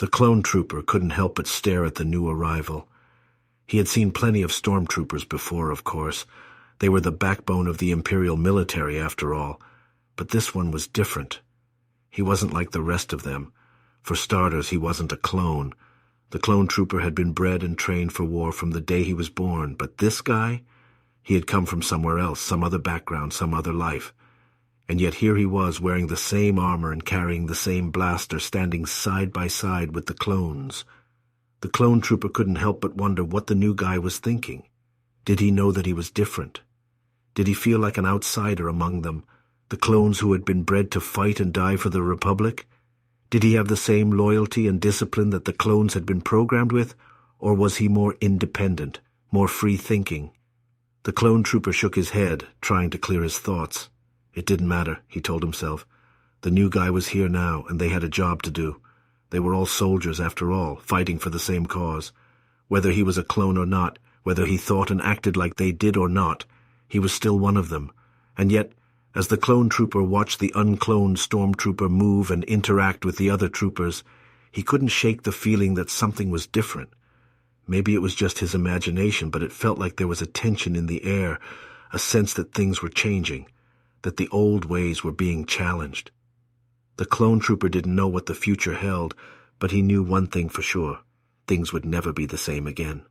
The clone trooper couldn't help but stare at the new arrival. He had seen plenty of stormtroopers before, of course. They were the backbone of the Imperial military, after all. But this one was different. He wasn't like the rest of them. For starters, he wasn't a clone. The clone trooper had been bred and trained for war from the day he was born, but this guy? He had come from somewhere else, some other background, some other life. And yet here he was, wearing the same armor and carrying the same blaster, standing side by side with the clones. The clone trooper couldn't help but wonder what the new guy was thinking. Did he know that he was different? Did he feel like an outsider among them, the clones who had been bred to fight and die for the Republic? Did he have the same loyalty and discipline that the clones had been programmed with, or was he more independent, more free-thinking? The clone trooper shook his head, trying to clear his thoughts. It didn't matter, he told himself. The new guy was here now, and they had a job to do. They were all soldiers, after all, fighting for the same cause. Whether he was a clone or not, whether he thought and acted like they did or not, he was still one of them. And yet, as the clone trooper watched the uncloned stormtrooper move and interact with the other troopers, he couldn't shake the feeling that something was different. Maybe it was just his imagination, but it felt like there was a tension in the air, a sense that things were changing, that the old ways were being challenged. The clone trooper didn't know what the future held, but he knew one thing for sure: things would never be the same again.